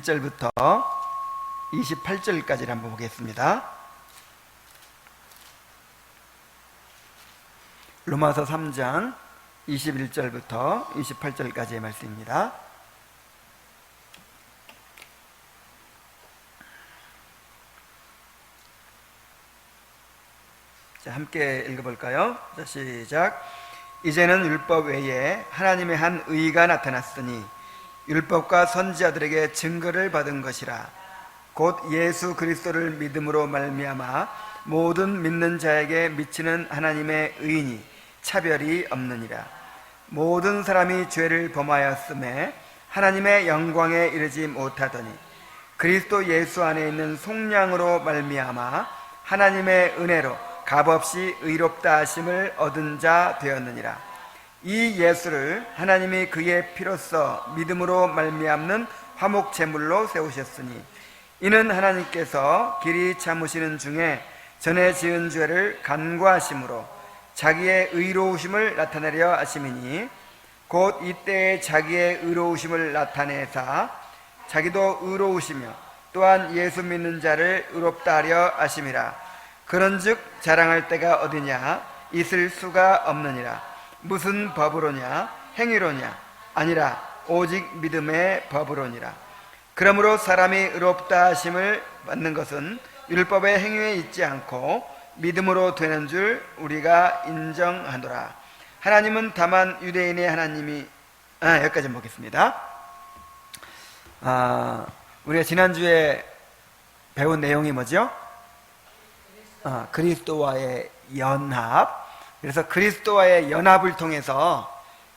21절부터 28절까지를 한번 보겠습니다. 로마서 3장 21절부터 28절까지의 말씀입니다. 자, 함께 읽어볼까요? 자, 시작. 이제는 율법 외에 하나님의 한 의가 나타났으니 율법과 선지자들에게 증거를 받은 것이라. 곧 예수 그리스도를 믿음으로 말미암아 모든 믿는 자에게 미치는 하나님의 의인이 차별이 없느니라. 모든 사람이 죄를 범하였음에 하나님의 영광에 이르지 못하더니 그리스도 예수 안에 있는 속량으로 말미암아 하나님의 은혜로 값없이 의롭다 하심을 얻은 자 되었느니라. 이 예수를 하나님이 그의 피로써 믿음으로 말미암는 화목 제물로 세우셨으니 이는 하나님께서 길이 참으시는 중에 전에 지은 죄를 간과하심으로 자기의 의로우심을 나타내려 하심이니 곧 이때에 자기의 의로우심을 나타내사 자기도 의로우시며 또한 예수 믿는 자를 의롭다 하려 하심이라. 그런즉 자랑할 때가 어디냐? 있을 수가 없느니라. 무슨 법으로냐? 행위로냐? 아니라 오직 믿음의 법으로니라. 그러므로 사람이 의롭다 하심을 받는 것은 율법의 행위에 있지 않고 믿음으로 되는 줄 우리가 인정하노라. 하나님은 다만 유대인의 하나님이 여기까지 보겠습니다. 우리가 지난주에 배운 내용이 뭐죠? 그리스도와의 연합. 그래서 그리스도와의 연합을 통해서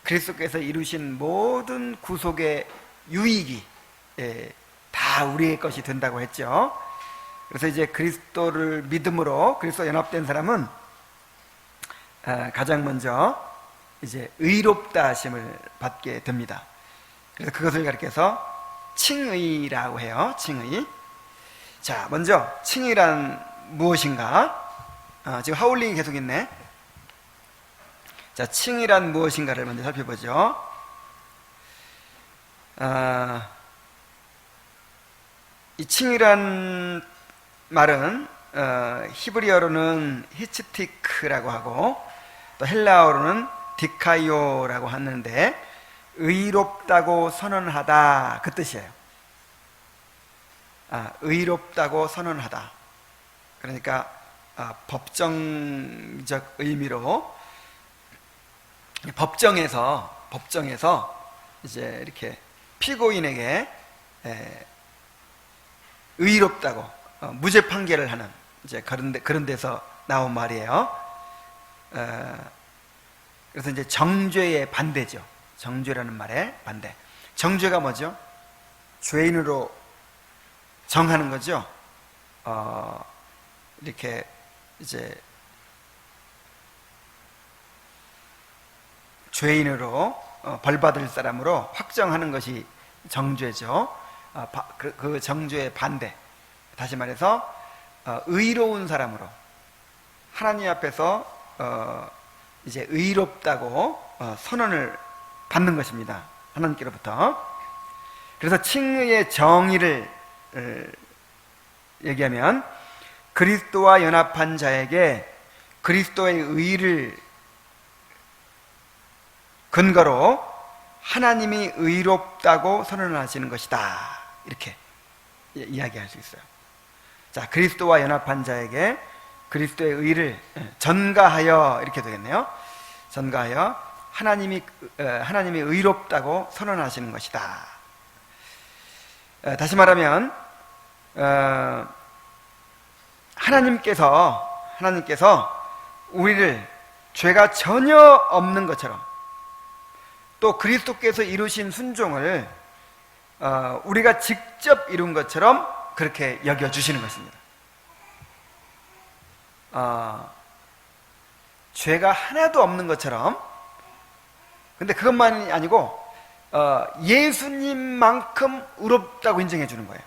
그리스도께서 이루신 모든 구속의 유익이 다 우리의 것이 된다고 했죠. 그래서 이제 그리스도를 믿음으로 그리스도 연합된 사람은 가장 먼저 이제 의롭다 하심을 받게 됩니다. 그래서 그것을 가리켜서 칭의라고 해요. 칭의. 자, 먼저 칭의란 무엇인가? 지금 하울링이 계속 있네. 자, 칭의란 무엇인가를 먼저 살펴보죠. 이 칭의란 말은 히브리어로는 히츠티크라고 하고 또 헬라어로는 디카이오라고 하는데 의롭다고 선언하다 그 뜻이에요. 의롭다고 선언하다. 그러니까 법정적 의미로 법정에서 이제 이렇게 피고인에게 의롭다고 무죄 판결을 하는 이제 그런 데서 나온 말이에요. 그래서 이제 정죄의 반대죠. 정죄라는 말의 반대. 정죄가 뭐죠? 죄인으로 정하는 거죠. 이렇게 이제 죄인으로 벌받을 사람으로 확정하는 것이 정죄죠. 그 정죄의 반대. 다시 말해서 의로운 사람으로 하나님 앞에서 이제 의롭다고 선언을 받는 것입니다. 하나님께로부터. 그래서 칭의의 정의를 얘기하면 그리스도와 연합한 자에게 그리스도의 의를 근거로 하나님이 의롭다고 선언하시는 것이다. 이렇게 이야기할 수 있어요. 자, 그리스도와 연합한 자에게 그리스도의 의를 전가하여 이렇게 되겠네요. 전가하여 하나님이 의롭다고 선언하시는 것이다. 다시 말하면 하나님께서 우리를 죄가 전혀 없는 것처럼 또 그리스도께서 이루신 순종을 우리가 직접 이룬 것처럼 그렇게 여겨주시는 것입니다. 죄가 하나도 없는 것처럼. 근데 그것만이 아니고 예수님만큼 의롭다고 인정해 주는 거예요.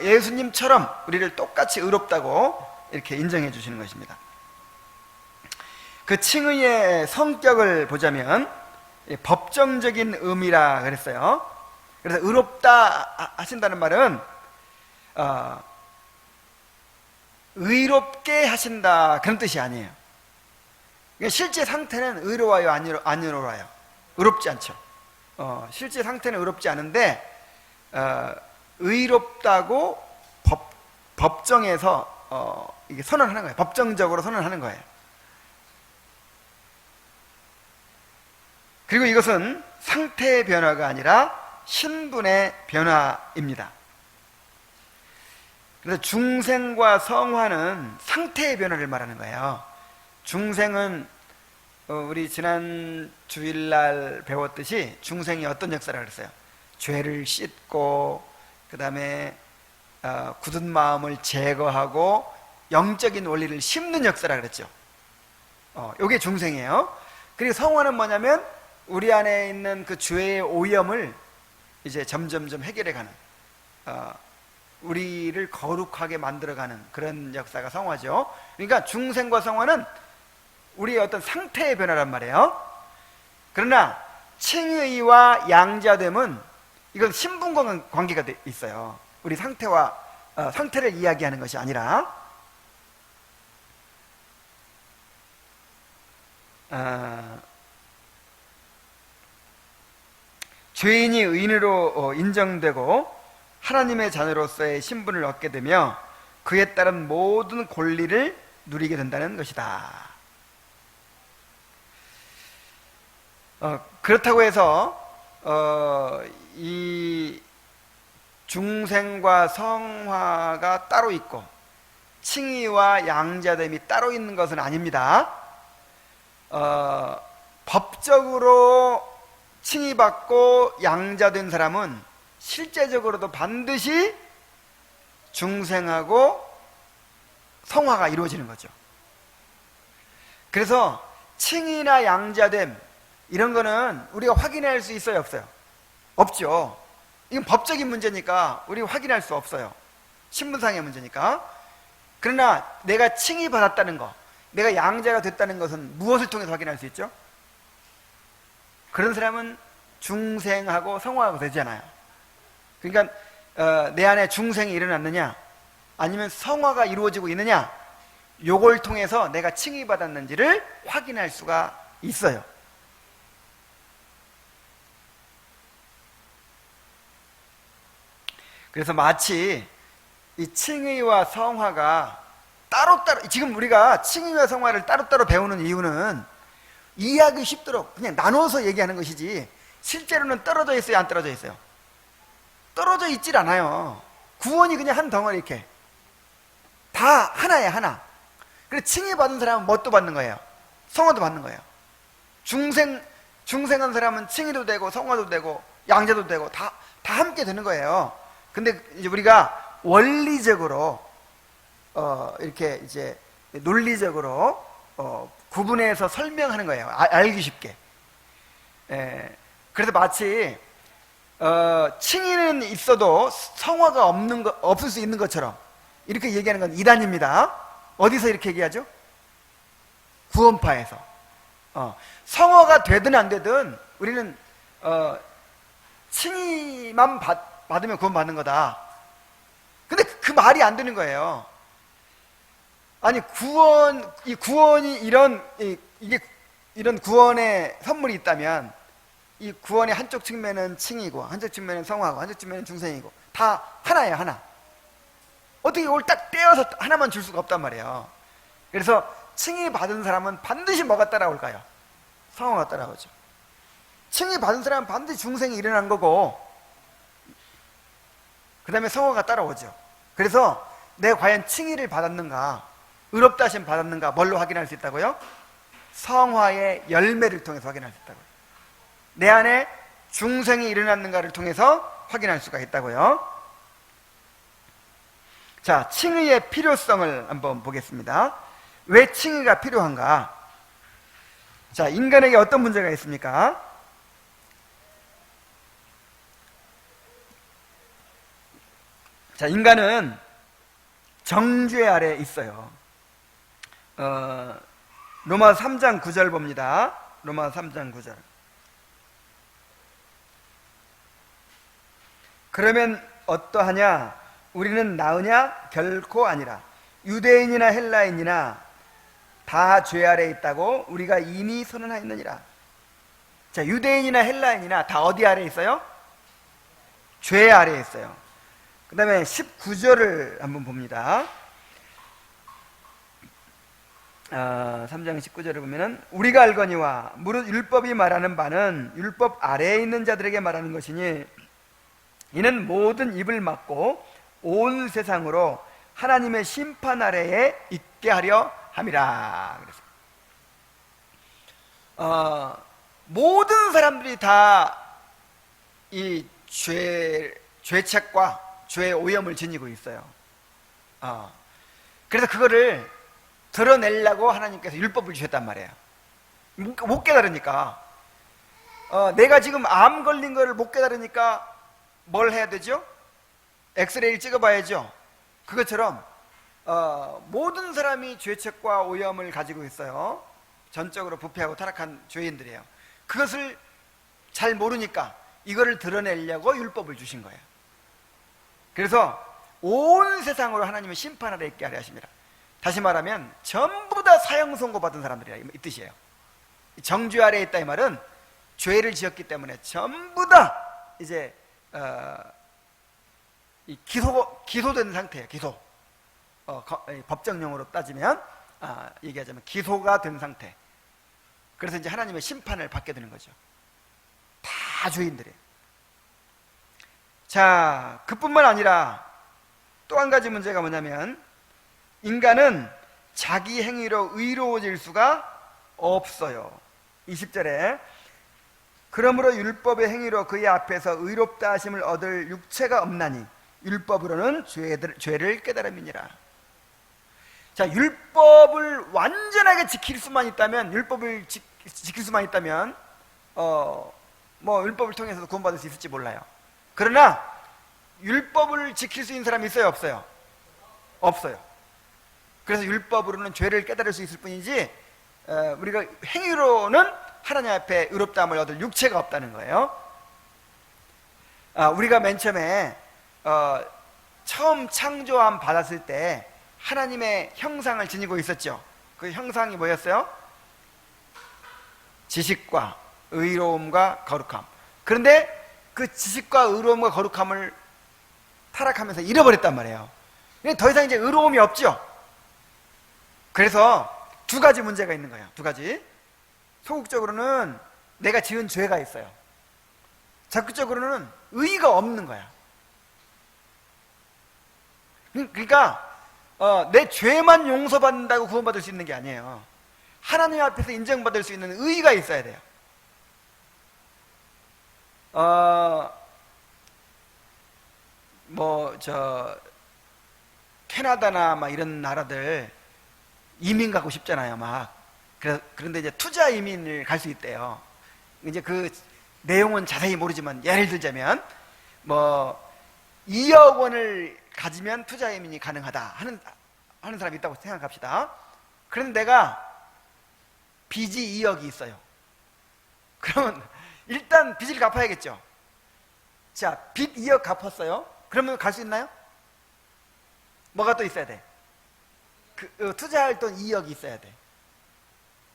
예수님처럼 우리를 똑같이 의롭다고 이렇게 인정해 주시는 것입니다. 그 칭의의 성격을 보자면 법정적인 의미라 그랬어요. 그래서 의롭다 하신다는 말은 의롭게 하신다 그런 뜻이 아니에요. 실제 상태는 의로워요, 안 의로워요? 의롭지 않죠. 실제 상태는 의롭지 않은데 의롭다고 법정에서 이게 선언하는 거예요. 법정적으로 선언하는 거예요. 그리고 이것은 상태의 변화가 아니라 신분의 변화입니다. 그래서 중생과 성화는 상태의 변화를 말하는 거예요. 중생은 우리 지난 주일날 배웠듯이 중생이 어떤 역사를 그랬어요? 죄를 씻고 그 다음에 굳은 마음을 제거하고 영적인 원리를 심는 역사라 그랬죠. 이게 중생이에요. 그리고 성화는 뭐냐면 우리 안에 있는 그 죄의 오염을 이제 점점점 해결해가는, 우리를 거룩하게 만들어가는 그런 역사가 성화죠. 그러니까 중생과 성화는 우리의 어떤 상태의 변화란 말이에요. 그러나 칭의와 양자됨은 이건 신분과 관계가 있어요. 우리 상태를 이야기하는 것이 아니라 죄인이 의인으로 인정되고 하나님의 자녀로서의 신분을 얻게 되며 그에 따른 모든 권리를 누리게 된다는 것이다. 그렇다고 해서 이 중생과 성화가 따로 있고 칭의와 양자됨이 따로 있는 것은 아닙니다. 법적으로 칭의받고 양자된 사람은 실제적으로도 반드시 중생하고 성화가 이루어지는 거죠. 그래서 칭의나 양자됨 이런 거는 우리가 확인할 수 있어요, 없어요? 없죠. 이건 법적인 문제니까 우리가 확인할 수 없어요. 신분상의 문제니까. 그러나 내가 칭의받았다는 거, 내가 양자가 됐다는 것은 무엇을 통해서 확인할 수 있죠? 그런 사람은 중생하고 성화하고 되잖아요. 그러니까 내 안에 중생이 일어났느냐 아니면 성화가 이루어지고 있느냐, 요걸 통해서 내가 칭의받았는지를 확인할 수가 있어요. 그래서 마치 이 칭의와 성화가 따로따로, 지금 우리가 칭의와 성화를 따로따로 배우는 이유는 이해하기 쉽도록 그냥 나눠서 얘기하는 것이지 실제로는 떨어져 있어요, 안 떨어져 있어요? 떨어져 있질 않아요. 구원이 그냥 한 덩어리 이렇게 다 하나예요, 하나. 그래서 칭의받은 사람은 뭣도 받는 거예요? 성화도 받는 거예요. 중생한 사람은 칭의도 되고 성화도 되고 양자도 되고 다 함께 되는 거예요. 근데 이제 우리가 원리적으로 이렇게 이제 논리적으로 구분해서 설명하는 거예요. 알기 쉽게. 그래서 마치 칭의는 있어도 성화가 없을 수 있는 것처럼 이렇게 얘기하는 건 이단입니다. 어디서 이렇게 얘기하죠? 구원파에서. 성화가 되든 안 되든 우리는 칭의만 받으면 구원받는 거다. 근데 그 말이 안 되는 거예요. 아니 구원이 이런 구원의 선물이 있다면 이 구원의 한쪽 측면은 칭이고 한쪽 측면은 성화고 한쪽 측면은 중생이고 다 하나예요, 하나. 어떻게 이걸 딱 떼어서 하나만 줄 수가 없단 말이에요. 그래서 칭의 받은 사람은 반드시 뭐가 따라올까요? 성화가 따라오죠. 칭의 받은 사람은 반드시 중생이 일어난 거고 그 다음에 성화가 따라오죠. 그래서 내가 과연 칭의를 받았는가, 의롭다 하심 받았는가, 뭘로 확인할 수 있다고요? 성화의 열매를 통해서 확인할 수 있다고요. 내 안에 중생이 일어났는가를 통해서 확인할 수가 있다고요. 자, 칭의의 필요성을 한번 보겠습니다. 왜 칭의가 필요한가? 자, 인간에게 어떤 문제가 있습니까? 자, 인간은 정죄 아래 있어요. 로마 3장 9절 봅니다. 로마 3장 9절. 그러면 어떠하냐? 우리는 나으냐? 결코 아니라. 유대인이나 헬라인이나 다 죄 아래에 있다고 우리가 이미 선언하였느니라. 자, 유대인이나 헬라인이나 다 어디 아래에 있어요? 죄 아래에 있어요. 그 다음에 19절을 한번 봅니다. 3장 19절을 보면은 우리가 알거니와 무릇 율법이 말하는 바는 율법 아래에 있는 자들에게 말하는 것이니 이는 모든 입을 막고 온 세상으로 하나님의 심판 아래에 있게 하려 함이라. 그래서 모든 사람들이 다 이 죄책과 죄의 오염을 지니고 있어요. 그래서 그거를 드러내려고 하나님께서 율법을 주셨단 말이에요. 못 깨달으니까. 내가 지금 암 걸린 거를 못 깨달으니까 뭘 해야 되죠? 엑스레이를 찍어봐야죠. 그것처럼 모든 사람이 죄책과 오염을 가지고 있어요. 전적으로 부패하고 타락한 죄인들이에요. 그것을 잘 모르니까 이거를 드러내려고 율법을 주신 거예요. 그래서 온 세상으로 하나님의 심판 아래 있게 하려 하십니다. 다시 말하면 전부 다 사형 선고 받은 사람들이라 이 뜻이에요. 정죄 아래에 있다 이 말은 죄를 지었기 때문에 전부 다 이제 기소된 상태예요. 기소. 법정용어로 따지면 얘기하자면 기소가 된 상태. 그래서 이제 하나님의 심판을 받게 되는 거죠. 다 죄인들이에요. 자, 그뿐만 아니라 또 한 가지 문제가 뭐냐면 인간은 자기 행위로 의로워질 수가 없어요. 20절에 그러므로 율법의 행위로 그의 앞에서 의롭다 하심을 얻을 육체가 없나니 율법으로는 죄를 깨달음이니라. 자, 율법을 완전하게 지킬 수만 있다면 지킬 수만 있다면 뭐 율법을 통해서도 구원받을 수 있을지 몰라요. 그러나 율법을 지킬 수 있는 사람이 있어요, 없어요? 없어요. 그래서 율법으로는 죄를 깨달을 수 있을 뿐이지 우리가 행위로는 하나님 앞에 의롭다함을 얻을 육체가 없다는 거예요. 우리가 맨 처음에 처음 창조함 받았을 때 하나님의 형상을 지니고 있었죠. 그 형상이 뭐였어요? 지식과 의로움과 거룩함. 그런데 그 지식과 의로움과 거룩함을 타락하면서 잃어버렸단 말이에요. 더 이상 이제 의로움이 없죠. 그래서 두 가지 문제가 있는 거예요. 두 가지. 소극적으로는 내가 지은 죄가 있어요. 적극적으로는 의의가 없는 거야. 그러니까 내 죄만 용서받는다고 구원받을 수 있는 게 아니에요. 하나님 앞에서 인정받을 수 있는 의의가 있어야 돼요. 캐나다나 막 이런 나라들 이민 가고 싶잖아요, 막. 그런데 이제 투자 이민을 갈 수 있대요. 이제 그 내용은 자세히 모르지만 예를 들자면 2억 원을 가지면 투자 이민이 가능하다 하는 사람이 있다고 생각합시다. 그런데 내가 빚이 2억이 있어요. 그러면 일단 빚을 갚아야겠죠. 자, 빚 2억 갚았어요. 그러면 갈 수 있나요? 뭐가 또 있어야 돼? 투자할 돈 2억이 있어야 돼.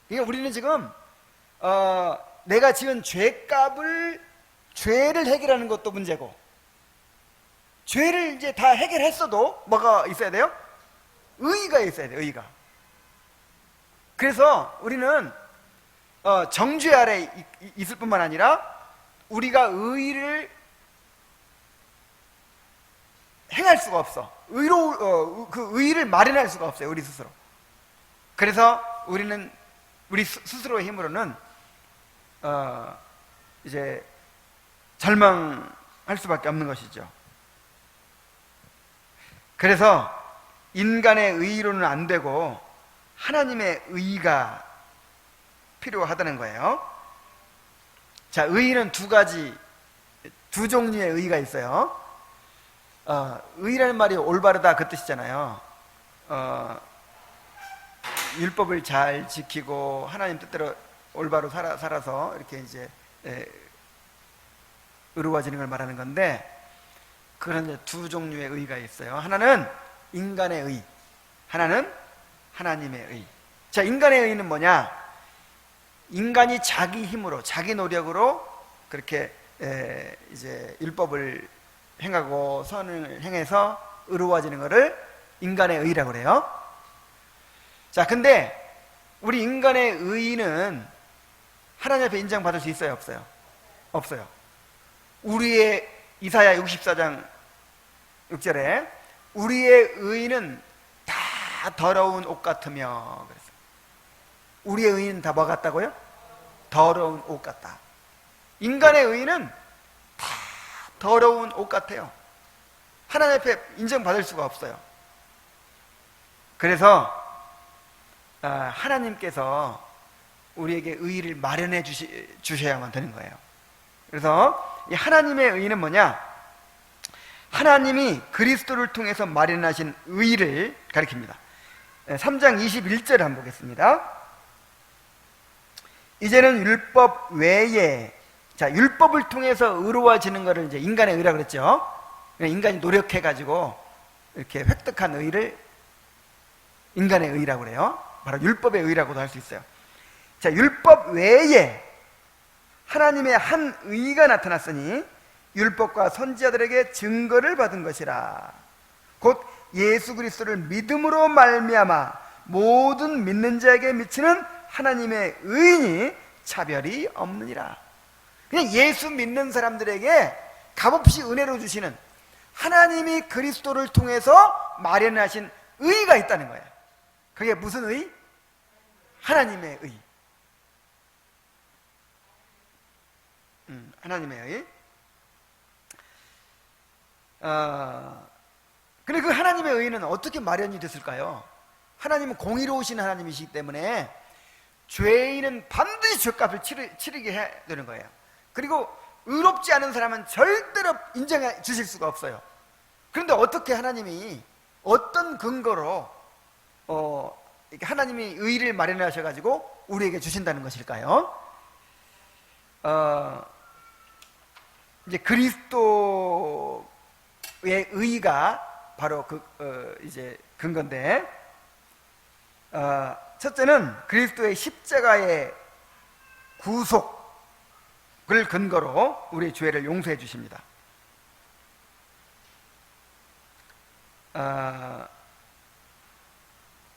그러니까 우리는 지금 내가 지은 죄를 해결하는 것도 문제고, 죄를 이제 다 해결했어도 뭐가 있어야 돼요? 의의가 있어야 돼요. 의의가. 그래서 우리는 정죄 아래 있을 뿐만 아니라 우리가 의의를 행할 수가 없어. 그 의의를 마련할 수가 없어요, 우리 스스로. 그래서 우리는 우리 스스로의 힘으로는 이제 절망할 수밖에 없는 것이죠. 그래서 인간의 의의로는 안 되고 하나님의 의의가 필요하다는 거예요. 자, 의의는 두 종류의 의의가 있어요. 의의라는 말이 올바르다 그 뜻이잖아요. 율법을 잘 지키고 하나님 뜻대로 올바로 살아서 이렇게 이제 의로워지는 걸 말하는 건데, 그런 두 종류의 의가 있어요. 하나는 인간의 의, 하나는 하나님의 의. 자, 인간의 의는 뭐냐? 인간이 자기 힘으로, 자기 노력으로 그렇게 이제 율법을 행하고 선을 행해서 의로워지는 것을 인간의 의라고 그래요. 자, 근데 우리 인간의 의는 하나님 앞에 인정받을 수 있어요, 없어요? 없어요. 우리의 이사야 64장 6절에 우리의 의는 다 더러운 옷 같으며 그랬어요. 우리의 의는 다 뭐 같다고요? 더러운 옷 같다. 인간의 의는 다 더러운 옷 같아요. 하나님 앞에 인정받을 수가 없어요. 그래서 하나님께서 우리에게 의를 마련해 주셔야만 되는 거예요. 그래서 이 하나님의 의는 뭐냐? 하나님이 그리스도를 통해서 마련하신 의를 가리킵니다. 3장 21절 한번 보겠습니다. 이제는 율법 외에, 자, 율법을 통해서 의로워지는 것을 이제 인간의 의라고 그랬죠. 인간이 노력해가지고 이렇게 획득한 의를 인간의 의라고 그래요. 바로 율법의 의라고도 할 수 있어요. 자, 율법 외에 하나님의 한 의가 나타났으니 율법과 선지자들에게 증거를 받은 것이라. 곧 예수 그리스도를 믿음으로 말미암아 모든 믿는 자에게 미치는 하나님의 의인이 차별이 없느니라. 그냥 예수 믿는 사람들에게 값없이 은혜로 주시는 하나님이 그리스도를 통해서 마련하신 의가 있다는 거예요. 그게 무슨 의? 하나님의 의. 하나님의 의. 근데 그 하나님의 의는 어떻게 마련이 됐을까요? 하나님은 공의로우신 하나님이시기 때문에 죄인은 반드시 죄값을 치르게 해야 되는 거예요. 그리고 의롭지 않은 사람은 절대로 인정해 주실 수가 없어요. 그런데 어떻게 하나님이 어떤 근거로 하나님이 의를 마련하셔가지고 우리에게 주신다는 것일까요? 이제 그리스도의 의가 바로 이제 근거인데, 첫째는 그리스도의 십자가의 구속을 근거로 우리의 죄를 용서해 주십니다.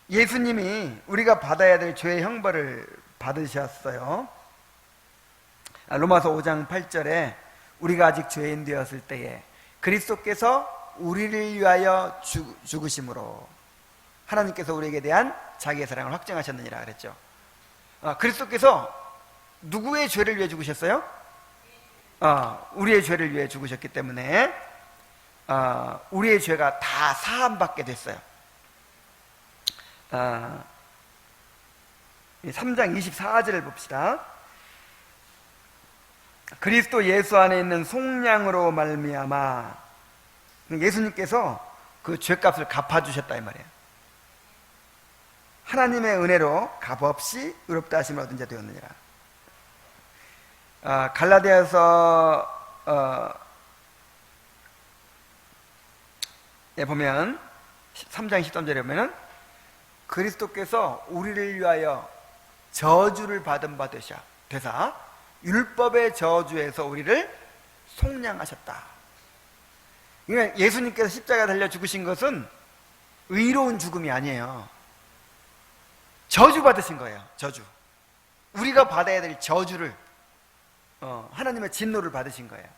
예수님이 우리가 받아야 될 죄의 형벌을 받으셨어요. 로마서 5장 8절에 우리가 아직 죄인 되었을 때에 그리스도께서 우리를 위하여 죽으심으로 하나님께서 우리에게 대한 자기의 사랑을 확증하셨느니라 그랬죠. 그리스도께서 누구의 죄를 위해 죽으셨어요? 우리의 죄를 위해 죽으셨기 때문에 우리의 죄가 다 사함받게 됐어요. 3장 24절을 봅시다. 그리스도 예수 안에 있는 속량으로 말미암아, 예수님께서 그 죄값을 갚아주셨다 이 말이에요. 하나님의 은혜로 값없이 의롭다 하심을 얻은 자 되었느니라. 갈라디아서 보면 3장 13절에 보면은 그리스도께서 우리를 위하여 저주를 받은 바 되사 율법의 저주에서 우리를 속량하셨다. 그러니까 예수님께서 십자가에 달려 죽으신 것은 의로운 죽음이 아니에요. 저주 받으신 거예요. 저주. 우리가 받아야 될 저주를, 하나님의 진노를 받으신 거예요.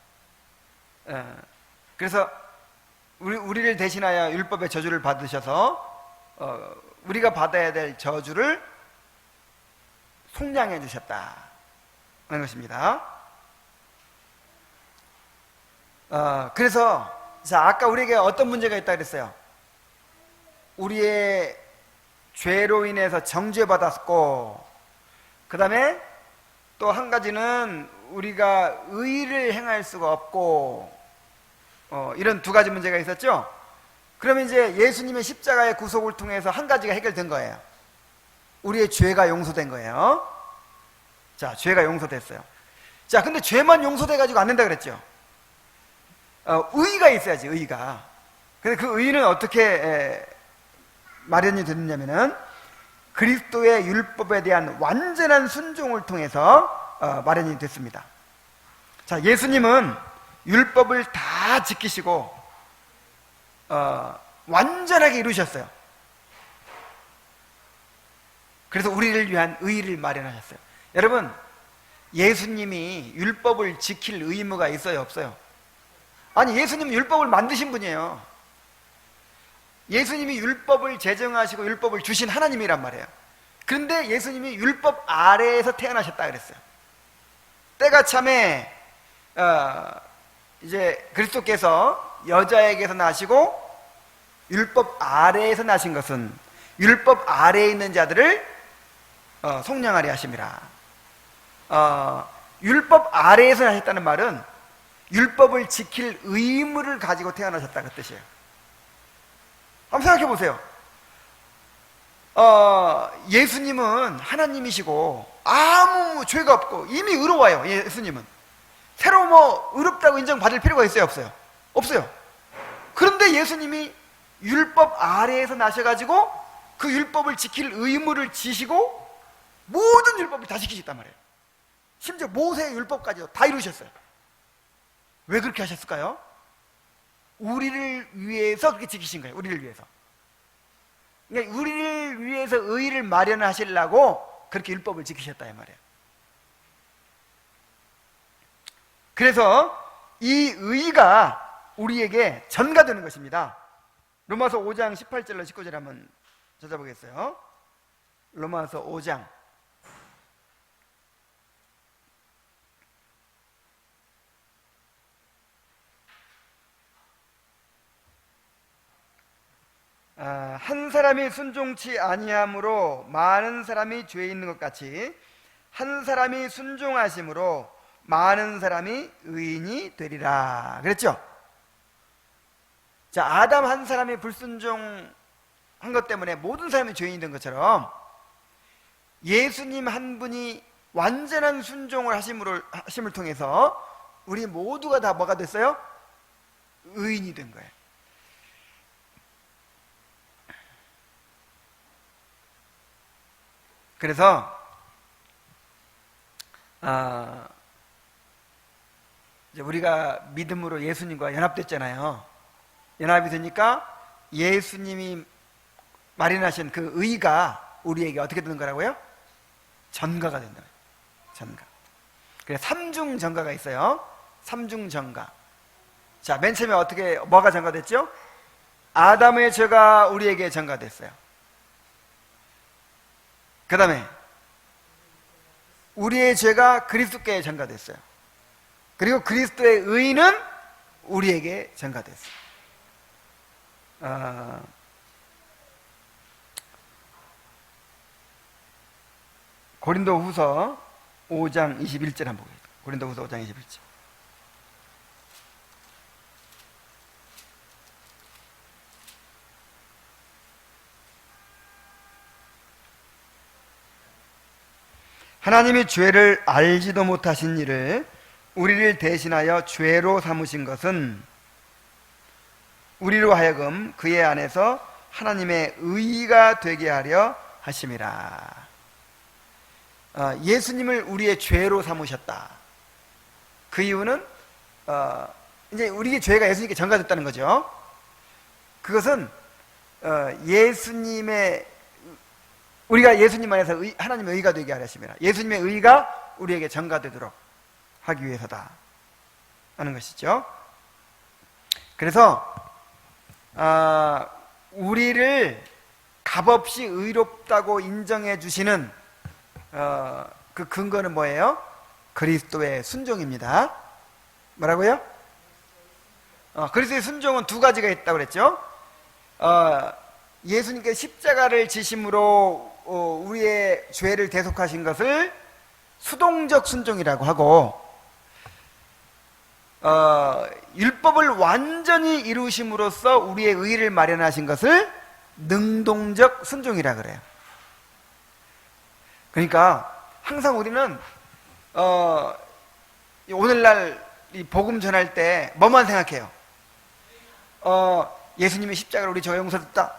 그래서 우리를 대신하여 율법의 저주를 받으셔서 우리가 받아야 될 저주를 속량해 주셨다 하는 것입니다. 그래서 자, 아까 우리에게 어떤 문제가 있다 그랬어요? 우리의 죄로 인해서 정죄받았고, 그 다음에 또 한 가지는 우리가 의를 행할 수가 없고, 이런 두 가지 문제가 있었죠? 그러면 이제 예수님의 십자가의 구속을 통해서 한 가지가 해결된 거예요. 우리의 죄가 용서된 거예요. 자, 죄가 용서됐어요. 자, 근데 죄만 용서돼가지고 안 된다 그랬죠? 의의가 있어야지, 의의가. 근데 그 의의는 어떻게 마련이 됐냐면은 그리스도의 율법에 대한 완전한 순종을 통해서 마련이 됐습니다. 자, 예수님은 율법을 다 지키시고 완전하게 이루셨어요. 그래서 우리를 위한 의의를 마련하셨어요. 여러분, 예수님이 율법을 지킬 의무가 있어요, 없어요? 아니, 예수님은 율법을 만드신 분이에요. 예수님이 율법을 제정하시고 율법을 주신 하나님이란 말이에요. 그런데 예수님이 율법 아래에서 태어나셨다 그랬어요. 때가 참에 이제 그리스도께서 여자에게서 나시고 율법 아래에서 나신 것은 율법 아래에 있는 자들을 속량하려 하심이라. 율법 아래에서 나셨다는 말은 율법을 지킬 의무를 가지고 태어나셨다는 뜻이에요. 한번 생각해 보세요. 예수님은 하나님이시고 아무 죄가 없고 이미 의로워요. 예수님은 새로 의롭다고 인정받을 필요가 있어요, 없어요? 없어요. 그런데 예수님이 율법 아래에서 나셔가지고 그 율법을 지킬 의무를 지시고 모든 율법을 다 지키셨단 말이에요. 심지어 모세의 율법까지도 다 이루셨어요. 왜 그렇게 하셨을까요? 우리를 위해서 그렇게 지키신 거예요. 우리를 위해서. 그러니까 우리를 위해서 의의를 마련하시려고 그렇게 율법을 지키셨다 이 말이에요. 그래서 이 의의가 우리에게 전가되는 것입니다. 로마서 5장 18절로 19절 한번 찾아보겠어요. 로마서 5장 한 사람이 순종치 아니함으로 많은 사람이 죄에 있는 것 같이 한 사람이 순종하심으로 많은 사람이 의인이 되리라 그랬죠? 자, 아담 한 사람이 불순종한 것 때문에 모든 사람이 죄인이 된 것처럼 예수님 한 분이 완전한 순종을 하심을 통해서 우리 모두가 다 뭐가 됐어요? 의인이 된 거예요. 그래서 이제 우리가 믿음으로 예수님과 연합됐잖아요. 연합이 되니까 예수님이 마련하신 그 의가 우리에게 어떻게 되는 거라고요? 전가가 된다. 전가. 그래서 삼중 전가가 있어요. 삼중 전가. 자, 맨 처음에 뭐가 전가됐죠? 아담의 죄가 우리에게 전가됐어요. 그 다음에 우리의 죄가 그리스도께 전가됐어요. 그리고 그리스도의 의는 우리에게 전가됐어요. 고린도후서 5장 21절 한번 보겠습니다. 고린도후서 5장 21절. 하나님이 죄를 알지도 못하신 이를 우리를 대신하여 죄로 삼으신 것은 우리로 하여금 그의 안에서 하나님의 의의가 되게 하려 하심이라. 예수님을 우리의 죄로 삼으셨다. 그 이유는 이제 우리의 죄가 예수님께 전가됐다는 거죠. 그것은 우리가 예수님 안에서 하나님의 의가 되게 하려 하심이라. 예수님의 의가 우리에게 전가되도록 하기 위해서다 하는 것이죠. 그래서 우리를 값없이 의롭다고 인정해 주시는 그 근거는 뭐예요? 그리스도의 순종입니다. 뭐라고요? 그리스도의 순종은 두 가지가 있다고 그랬죠. 예수님께 십자가를 지심으로 우리의 죄를 대속하신 것을 수동적 순종이라고 하고, 율법을 완전히 이루심으로써 우리의 의를 마련하신 것을 능동적 순종이라 그래요. 그러니까 항상 우리는 오늘날 이 복음 전할 때 뭐만 생각해요? 예수님의 십자가로 우리 죄가 용서됐다,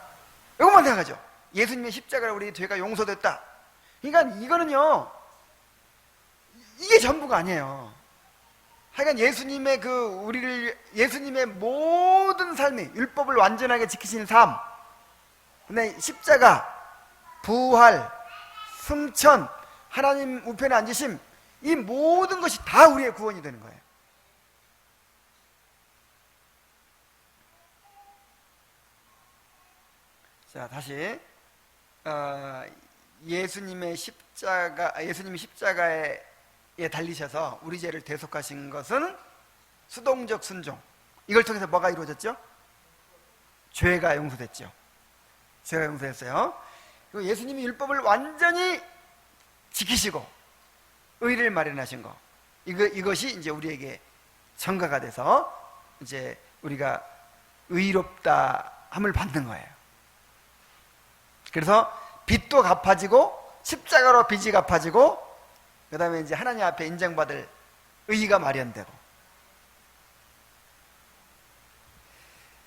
이것만 생각하죠. 예수님의 십자가로 우리 죄가 용서됐다. 그러니까 이거는요, 이게 전부가 아니에요. 하여간 예수님의 예수님의 모든 삶이, 율법을 완전하게 지키신 삶, 근데 십자가, 부활, 승천, 하나님 우편에 앉으심, 이 모든 것이 다 우리의 구원이 되는 거예요. 자, 다시 예수님이 십자가에 달리셔서 우리 죄를 대속하신 것은 수동적 순종. 이걸 통해서 뭐가 이루어졌죠? 죄가 용서됐죠. 죄가 용서됐어요. 그리고 예수님이 율법을 완전히 지키시고 의를 마련하신 거, 이것이 이제 우리에게 전가가 돼서 이제 우리가 의롭다함을 받는 거예요. 그래서 빚도 갚아지고, 십자가로 빚이 갚아지고, 그 다음에 이제 하나님 앞에 인정받을 의의가 마련되고.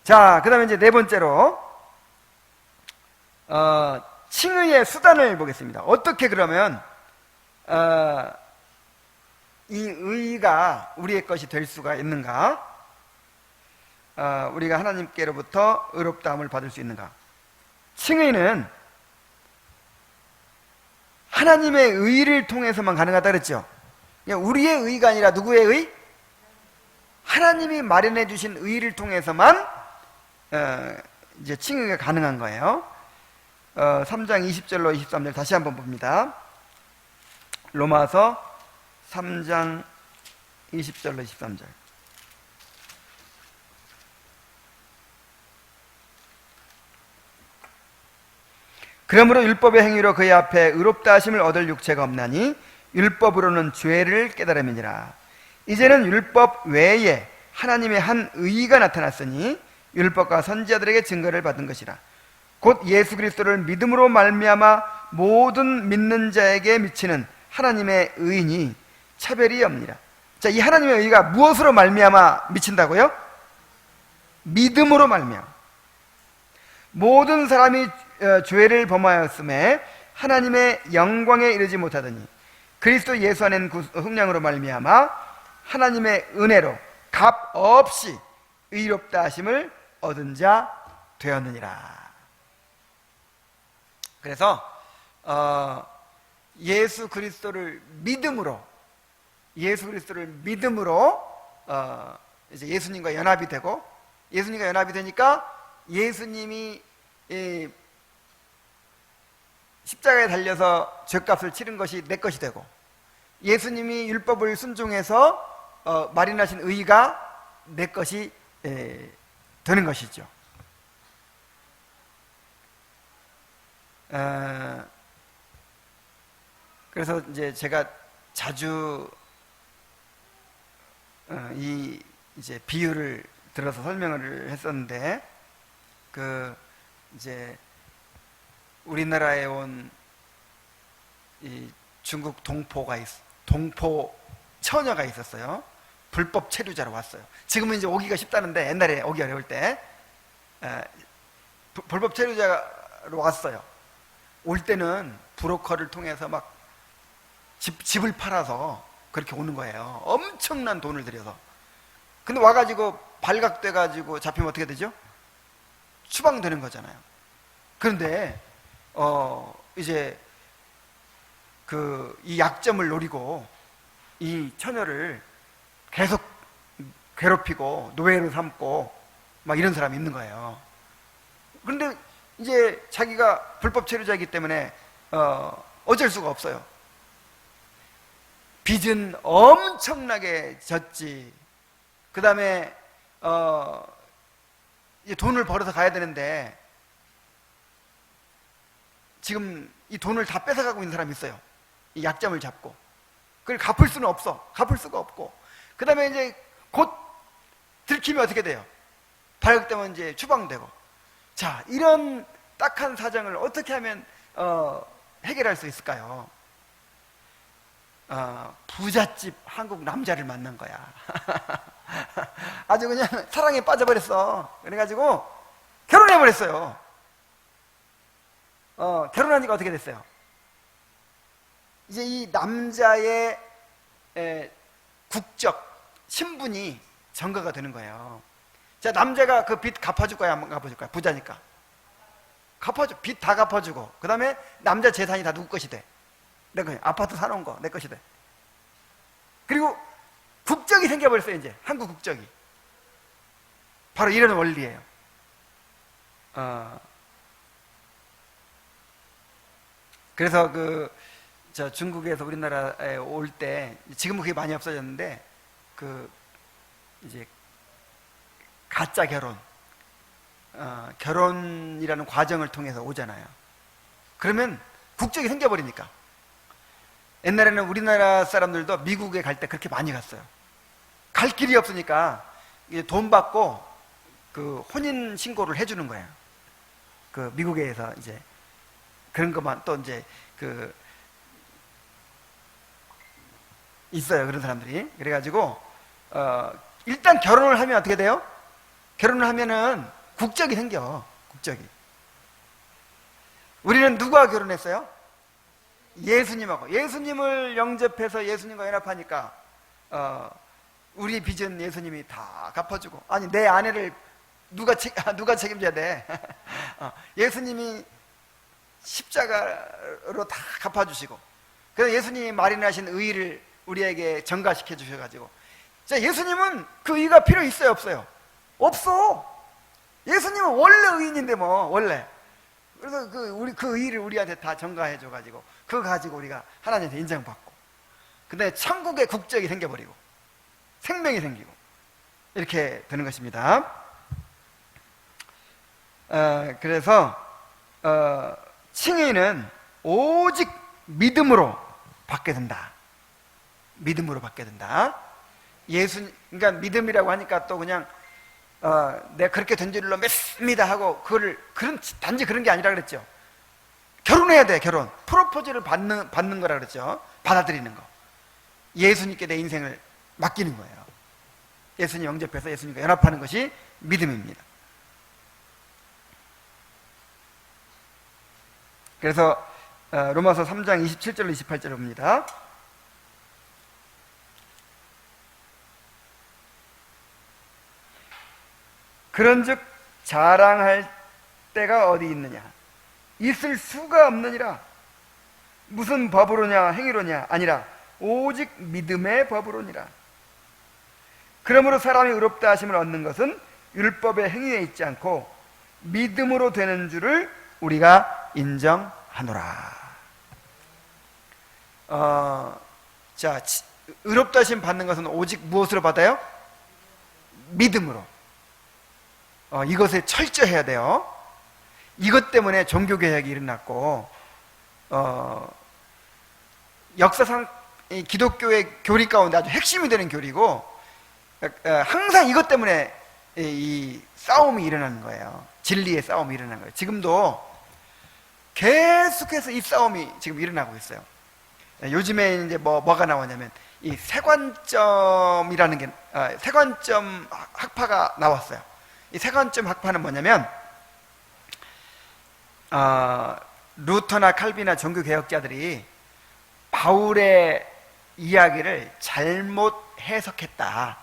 자, 그 다음에 이제 네 번째로 칭의의 수단을 보겠습니다. 어떻게 그러면 이 의의가 우리의 것이 될 수가 있는가? 우리가 하나님께로부터 의롭다함을 받을 수 있는가? 칭의는 하나님의 의를 통해서만 가능하다 그랬죠. 우리의 의가 아니라 누구의 의? 하나님이 마련해 주신 의를 통해서만 이제 칭의가 가능한 거예요. 3장 20절로 23절 다시 한번 봅니다. 로마서 3장 20절로 23절. 그러므로 율법의 행위로 그의 앞에 의롭다 하심을 얻을 육체가 없나니 율법으로는 죄를 깨달음이니라. 이제는 율법 외에 하나님의 한 의의가 나타났으니 율법과 선지자들에게 증거를 받은 것이라. 곧 예수 그리스도를 믿음으로 말미암아 모든 믿는 자에게 미치는 하나님의 의인이 차별이 없니라. 자, 이 하나님의 의의가 무엇으로 말미암아 미친다고요? 믿음으로 말미암아. 모든 사람이 죄를 범하였음에 하나님의 영광에 이르지 못하더니 그리스도 예수 안엔 속량으로 말미암아 하나님의 은혜로 값 없이 의롭다 하심을 얻은 자 되었느니라. 그래서 예수 그리스도를 믿음으로 이제 예수님과 연합이 되고, 예수님과 연합이 되니까 예수님이 십자가에 달려서 죄값을 치른 것이 내 것이 되고, 예수님이 율법을 순종해서 마련하신 의가 내 것이 되는 것이죠. 그래서 이제 제가 자주 이 이제 비유를 들어서 설명을 했었는데, 이제 우리나라에 온 이 중국 동포 처녀가 있었어요. 불법 체류자로 왔어요. 지금은 이제 오기가 쉽다는데 옛날에 오기 어려울 때 불법 체류자로 왔어요. 올 때는 브로커를 통해서 막 집을 팔아서 그렇게 오는 거예요. 엄청난 돈을 들여서. 근데 와가지고 발각돼가지고 잡히면 어떻게 되죠? 추방되는 거잖아요. 그런데 이제 이 약점을 노리고 이 처녀를 계속 괴롭히고 노예로 삼고 막 이런 사람이 있는 거예요. 그런데 이제 자기가 불법 체류자이기 때문에 어쩔 수가 없어요. 빚은 엄청나게 졌지. 그 다음에 돈을 벌어서 가야 되는데 지금 이 돈을 다 뺏어가고 있는 사람이 있어요. 이 약점을 잡고. 그걸 갚을 수는 없어. 갚을 수가 없고. 그 다음에 이제 곧 들키면 어떻게 돼요? 발각되면 이제 추방되고. 자, 이런 딱한 사정을 어떻게 하면 해결할 수 있을까요? 부잣집 한국 남자를 만난 거야. 아주 그냥 사랑에 빠져버렸어. 그래가지고 결혼해버렸어요. 결혼하니까 어떻게 됐어요? 이제 이 남자의 국적, 신분이 전가가 되는 거예요. 자, 남자가 그 빚 갚아줄 거야, 안 갚아줄 거야? 부자니까. 갚아줘. 빚 다 갚아주고, 그 다음에 남자 재산이 다 누구 것이 돼? 내 거야. 아파트 사놓은 거, 내 것이 돼. 그리고 국적이 생겨버렸어요, 이제. 한국 국적이. 바로 이런 원리예요. 그래서 저 중국에서 우리나라에 올 때, 지금은 그게 많이 없어졌는데, 이제, 가짜 결혼이라는 과정을 통해서 오잖아요. 그러면 국적이 생겨버리니까. 옛날에는 우리나라 사람들도 미국에 갈 때 그렇게 많이 갔어요. 갈 길이 없으니까 이제 돈 받고 혼인 신고를 해주는 거예요. 미국에서 이제 그런 것만 또 이제 있어요. 그런 사람들이. 그래가지고 일단 결혼을 하면 어떻게 돼요? 결혼을 하면은 국적이 생겨. 국적이. 우리는 누구와 결혼했어요? 예수님하고. 예수님을 영접해서 예수님과 연합하니까 우리 빚은 예수님이 다 갚아주고. 아니, 내 아내를 누가 책임져야 돼? 예수님이 십자가로 다 갚아주시고, 그래서 예수님이 마련하신 의의를 우리에게 전가시켜 주셔가지고, 자, 예수님은 그 의의가 필요 있어요, 없어요? 없어. 예수님은 원래 의인인데 뭐, 원래. 그래서 우리 그 의의를 우리한테 다 전가해 줘가지고, 그거 가지고 우리가 하나님한테 인정받고, 근데 천국의 국적이 생겨버리고, 생명이 생기고, 이렇게 되는 것입니다. 그래서 칭의는 오직 믿음으로 받게 된다. 믿음으로 받게 된다. 그러니까 믿음이라고 하니까 또 그냥 내가 그렇게 된 줄로 믿습니다 하고 단지 그런 게 아니라 그랬죠. 결혼해야 돼. 결혼. 프로포즈를 받는 거라 그랬죠. 받아들이는 거. 예수님께 내 인생을 맡기는 거예요. 예수님 영접해서 예수님과 연합하는 것이 믿음입니다. 그래서 로마서 3장 27절로 28절을 봅니다. 그런즉 자랑할 때가 어디 있느냐? 있을 수가 없느니라. 무슨 법으로냐 행위로냐? 아니라 오직 믿음의 법으로니라. 그러므로 사람이 의롭다 하심을 얻는 것은 율법의 행위에 있지 않고 믿음으로 되는 줄을 우리가 인정하노라. 자, 의롭다 하심 받는 것은 오직 무엇으로 받아요? 믿음으로. 이것에 철저해야 돼요. 이것 때문에 종교개혁이 일어났고, 역사상 기독교의 교리 가운데 아주 핵심이 되는 교리고, 항상 이것 때문에 이 싸움이 일어나는 거예요. 진리의 싸움이 일어나는 거예요. 지금도 계속해서 이 싸움이 지금 일어나고 있어요. 요즘에 이제 뭐가 나오냐면, 이 세관점이라는 게, 세관점 학파가 나왔어요. 이 세관점 학파는 뭐냐면, 루터나 칼빈이나 종교개혁자들이 바울의 이야기를 잘못 해석했다.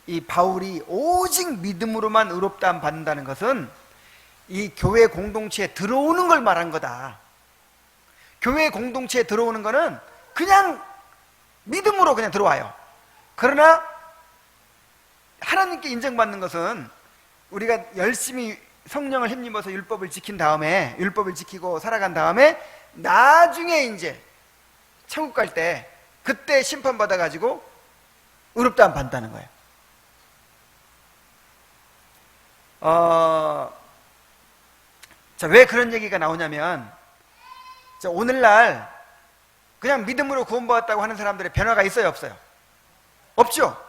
이 바울이 오직 믿음으로만 의롭다함 받는다는 것은 이 교회 공동체에 들어오는 걸 말한 거다. 교회 공동체에 들어오는 거는 그냥 믿음으로 그냥 들어와요. 그러나 하나님께 인정받는 것은 우리가 열심히 성령을 힘입어서 율법을 지킨 다음에, 율법을 지키고 살아간 다음에 나중에 이제 천국 갈 때 그때 심판받아 가지고 의롭다함 받는다는 거예요. 자, 왜 그런 얘기가 나오냐면, 자, 오늘날 그냥 믿음으로 구원받았다고 하는 사람들의 변화가 있어요, 없어요? 없죠.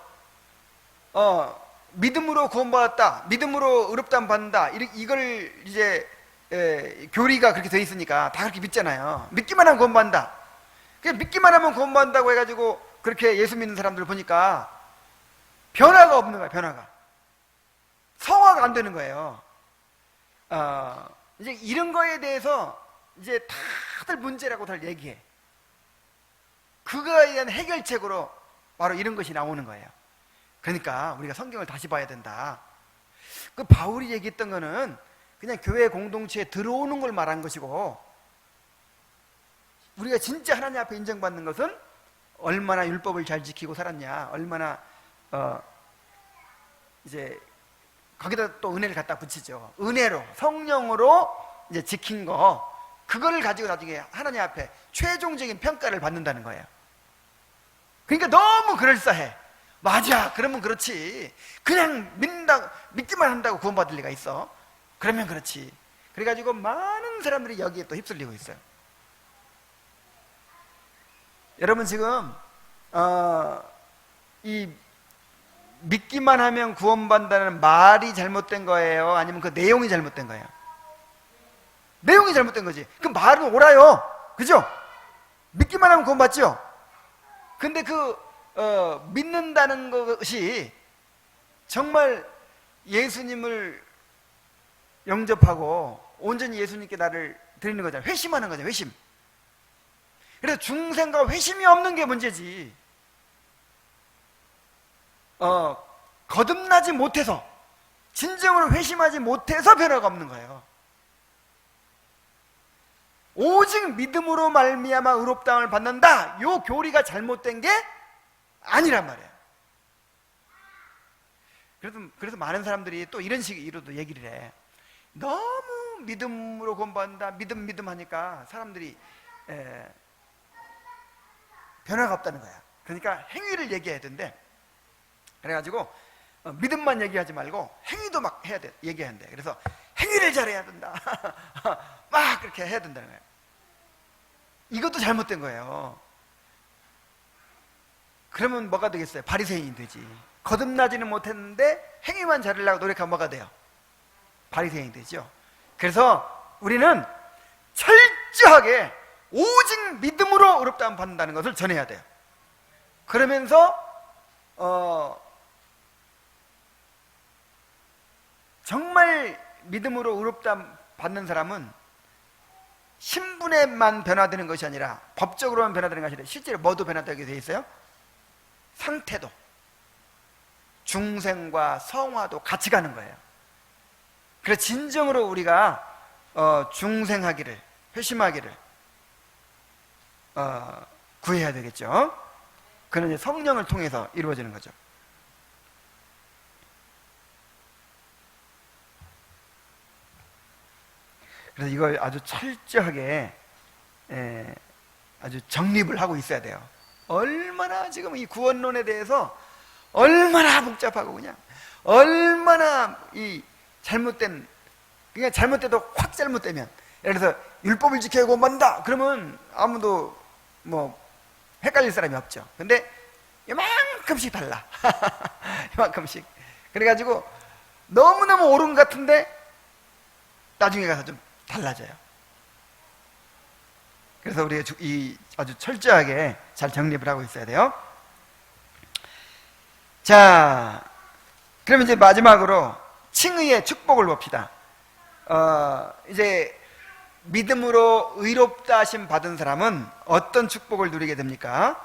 믿음으로 구원받았다, 믿음으로 의롭다함 받는다, 이걸 이제 교리가 그렇게 돼 있으니까 다 그렇게 믿잖아요. 믿기만 하면 구원받는다. 그냥 믿기만 하면 구원받는다고 해가지고 그렇게 예수 믿는 사람들 보니까 변화가 없는 거예요. 변화가. 성화가 안 되는 거예요. 이제 이런 거에 대해서 이제 다들 문제라고 다 얘기해. 그거에 대한 해결책으로 바로 이런 것이 나오는 거예요. 그러니까 우리가 성경을 다시 봐야 된다. 그 바울이 얘기했던 거는 그냥 교회 공동체에 들어오는 걸 말한 것이고, 우리가 진짜 하나님 앞에 인정받는 것은 얼마나 율법을 잘 지키고 살았냐, 얼마나 이제 거기다 또 은혜를 갖다 붙이죠. 은혜로, 성령으로 이제 지킨 거, 그거를 가지고 나중에 하나님 앞에 최종적인 평가를 받는다는 거예요. 그러니까 너무 그럴싸해. 맞아, 그러면 그렇지. 그냥 믿기만 한다고 구원받을 리가 있어? 그러면 그렇지. 그래가지고 많은 사람들이 여기에 또 휩쓸리고 있어요. 여러분 지금 이 믿기만 하면 구원받는다는 말이 잘못된 거예요? 아니면 그 내용이 잘못된 거예요? 내용이 잘못된 거지. 그 말은 옳아요. 그죠? 믿기만 하면 구원받죠? 근데 믿는다는 것이 정말 예수님을 영접하고 온전히 예수님께 나를 드리는 거잖아요. 회심하는 거잖아요. 회심. 그래서 중생과 회심이 없는 게 문제지. 거듭나지 못해서, 진정으로 회심하지 못해서 변화가 없는 거예요. 오직 믿음으로 말미암아 의롭다함을 받는다, 요 교리가 잘못된 게 아니란 말이에요. 그래서 많은 사람들이 또 이런 식으로도 얘기를 해. 너무 믿음으로 구원받는다, 믿음 하니까 사람들이 변화가 없다는 거야. 그러니까 행위를 얘기해야 된대. 그래가지고 믿음만 얘기하지 말고 행위도 막 얘기해야 한대. 그래서 행위를 잘해야 된다. 막 그렇게 해야 된다는 거예요. 이것도 잘못된 거예요. 그러면 뭐가 되겠어요? 바리새인이 되지. 거듭나지는 못했는데 행위만 잘하려고 노력하면 뭐가 돼요? 바리새인이 되죠. 그래서 우리는 철저하게 오직 믿음으로 의롭다함을 받는다는 것을 전해야 돼요. 그러면서 정말 믿음으로 의롭다함 받는 사람은 신분에만 변화되는 것이 아니라, 법적으로만 변화되는 것이 아니라 실제로 뭐도 변화되게 돼 있어요? 상태도, 중생과 성화도 같이 가는 거예요. 그래서 진정으로 우리가 중생하기를, 회심하기를 구해야 되겠죠. 그는 이제 성령을 통해서 이루어지는 거죠. 그래서 이걸 아주 철저하게 아주 정립을 하고 있어야 돼요. 얼마나 지금 이 구원론에 대해서 얼마나 복잡하고, 그냥 얼마나 이 잘못된, 그냥 잘못돼도 확 잘못되면, 예를 들어서 율법을 지켜야 구원받는다 그러면 아무도 뭐 헷갈릴 사람이 없죠. 근데 이만큼씩 달라. 이만큼씩. 그래가지고 너무너무 옳은 것 같은데 나중에 가서 좀 달라져요. 그래서 우리가 이 아주 철저하게 잘 정립을 하고 있어야 돼요. 자, 그럼 이제 마지막으로 칭의의 축복을 봅시다. 이제 믿음으로 의롭다 하심 받은 사람은 어떤 축복을 누리게 됩니까?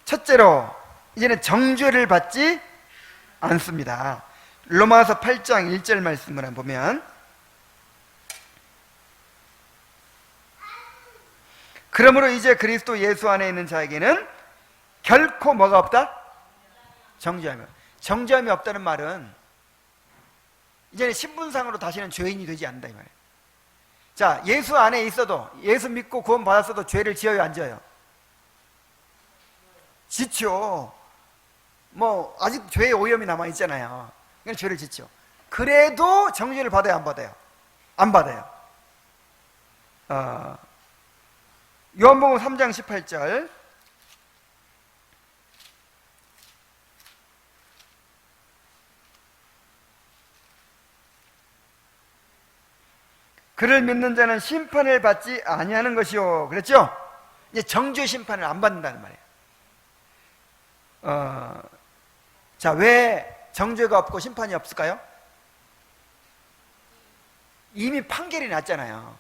첫째로, 이제는 정죄를 받지 않습니다. 로마서 8장 1절 말씀을 한번 보면, 그러므로 이제 그리스도 예수 안에 있는 자에게는 결코 뭐가 없다? 정죄함이 없다는 말은 이제는 신분상으로 다시는 죄인이 되지 않는다 이 말이에요. 자, 예수 안에 있어도, 예수 믿고 구원 받았어도 죄를 지어요, 안 지어요? 짓죠. 뭐 아직 죄의 오염이 남아 있잖아요. 그러니까 죄를 짓죠. 그래도 정죄를 받아요, 안 받아요? 안 받아요. 요한복음 3장 18절, 그를 믿는 자는 심판을 받지 아니하는 것이요, 그랬죠? 이제 정죄 심판을 안 받는다는 말이에요. 자, 왜 정죄가 없고 심판이 없을까요? 이미 판결이 났잖아요.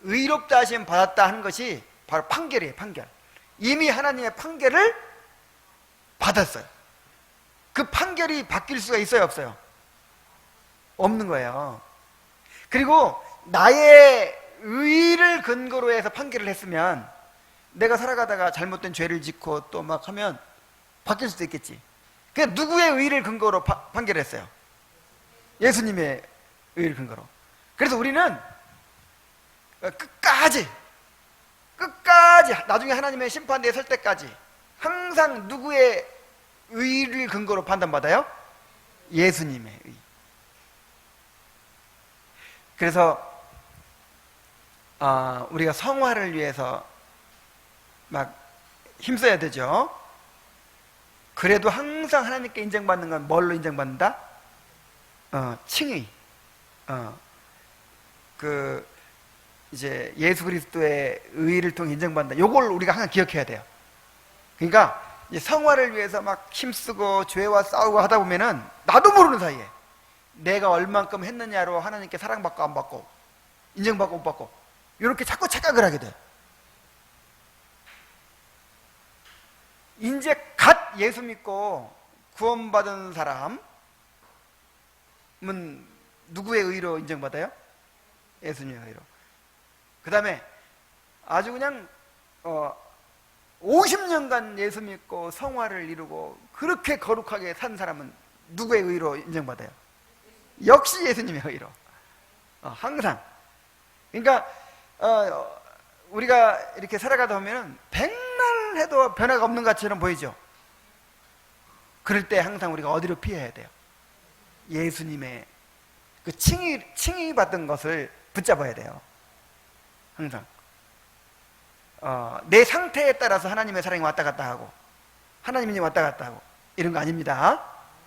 의롭다 하심 받았다 하는 것이 바로 판결이에요. 판결. 이미 하나님의 판결을 받았어요. 그 판결이 바뀔 수가 있어요, 없어요? 없는 거예요. 그리고 나의 의를 근거로 해서 판결을 했으면 내가 살아가다가 잘못된 죄를 짓고 또 막 하면 바뀔 수도 있겠지. 그냥 누구의 의를 근거로 판결을 했어요? 예수님의 의를 근거로. 그래서 우리는 끝까지 나중에 하나님의 심판대에 설 때까지 항상 누구의 의를 근거로 판단받아요? 예수님의 의. 그래서 우리가 성화를 위해서 막 힘써야 되죠. 그래도 항상 하나님께 인정받는 건 뭘로 인정받는다? 칭의. 이제 예수 그리스도의 의를 통해 인정받는다. 요걸 우리가 항상 기억해야 돼요. 그러니까 이제 성화를 위해서 막 힘쓰고 죄와 싸우고 하다 보면은 나도 모르는 사이에 내가 얼만큼 했느냐로 하나님께 사랑받고 안 받고 인정받고 못 받고 이렇게 자꾸 착각을 하게 돼. 이제 갓 예수 믿고 구원받은 사람은 누구의 의로 인정받아요? 예수님의 의로. 그 다음에 아주 그냥 50년간 예수 믿고 성화를 이루고 그렇게 거룩하게 산 사람은 누구의 의로 인정받아요? 역시 예수님의 의로. 항상. 그러니까 우리가 이렇게 살아가다 보면 백날 해도 변화가 없는 것처럼 보이죠. 그럴 때 항상 우리가 어디로 피해야 돼요? 예수님의 그 칭의 받은 것을 붙잡아야 돼요. 항상 내 상태에 따라서 하나님의 사랑이 왔다 갔다 하고 하나님이 왔다 갔다 하고 이런 거 아닙니다.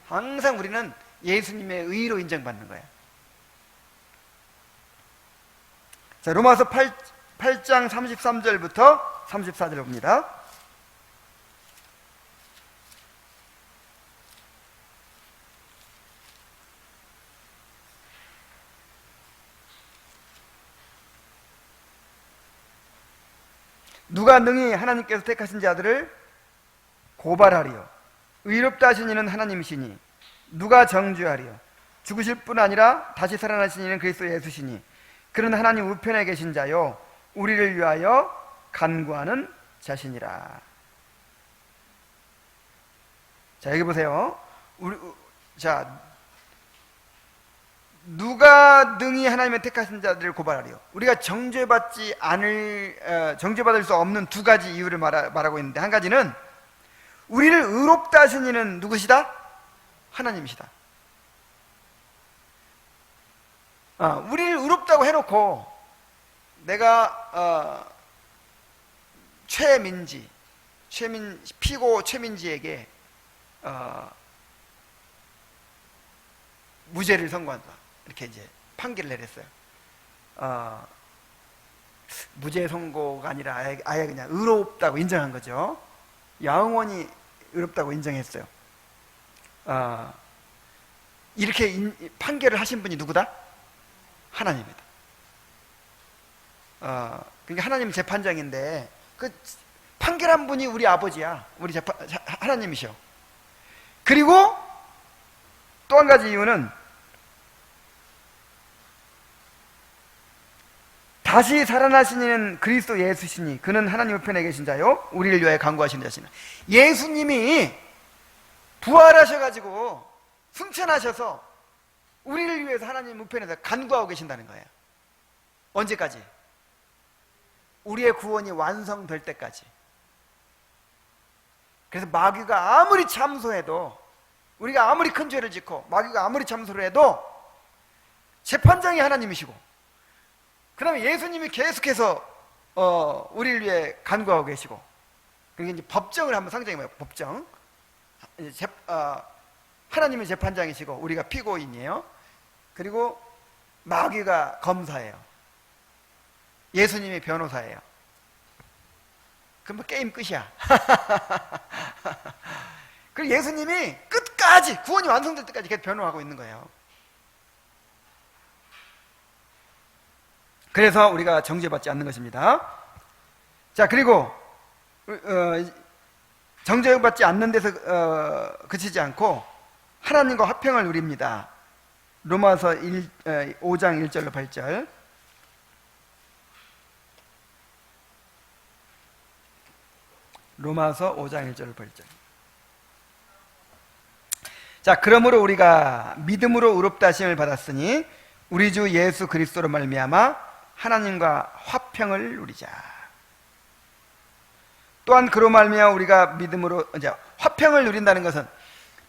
항상 우리는 예수님의 의로 인정받는 거예요. 자, 로마서 8장 33절부터 34절 봅니다. 누가 능히 하나님께서 택하신 자들을 고발하리요? 의롭다 하신 이는 하나님이시니 누가 정죄하리요? 죽으실 뿐 아니라 다시 살아나신 이는 그리스도 예수시니 그는 하나님 우편에 계신 자요 우리를 위하여 간구하는 자신이라. 자, 여기 보세요. 누가 능히 하나님의 택하신 자들을 고발하리요? 우리가 정죄받을 수 없는 두 가지 이유를 말하고 있는데, 한 가지는 우리를 의롭다 하신 이는 누구시다? 하나님이시다. 우리를 의롭다고 해놓고 내가 피고 최민지에게 무죄를 선고한다, 이렇게 이제 판결을 내렸어요. 무죄 선고가 아니라 아예 그냥 의롭다고 인정한 거죠. 영원히 의롭다고 인정했어요. 이렇게 판결을 하신 분이 누구다? 하나님이다. 그러니까 하나님 재판장인데 그 판결한 분이 우리 아버지야. 우리 하나님이셔. 그리고 또 한 가지 이유는 다시 살아나신 이는 그리스도 예수시니 그는 하나님 우편에 계신 자요 우리를 위하여 간구하시는 자시는. 예수님이 부활하셔가지고 승천하셔서 우리를 위해서 하나님 우편에서 간구하고 계신다는 거예요. 언제까지? 우리의 구원이 완성될 때까지. 그래서 마귀가 아무리 참소해도, 우리가 아무리 큰 죄를 짓고 마귀가 아무리 참소를 해도 재판장이 하나님이시고, 그 다음에 예수님이 계속해서 우리를 위해 간구하고 계시고, 그게 이제 법정을 한번 상정해봐요. 법정. 하나님이 재판장이시고 우리가 피고인이에요. 그리고 마귀가 검사예요. 예수님이 변호사예요. 그럼 뭐 게임 끝이야. 그리고 예수님이 끝까지 구원이 완성될 때까지 계속 변호하고 있는 거예요. 그래서 우리가 정죄받지 않는 것입니다. 자, 그리고 정죄받지 않는 데서 그치지 않고 하나님과 화평을 누립니다. 로마서 5장 1절로 8절. 로마서 5장 1절로 8절. 자, 그러므로 우리가 믿음으로 의롭다 하심을 받았으니 우리 주 예수 그리스도로 말미암아 하나님과 화평을 누리자. 또한 그로 말미암아 우리가 믿음으로 이제 화평을 누린다는 것은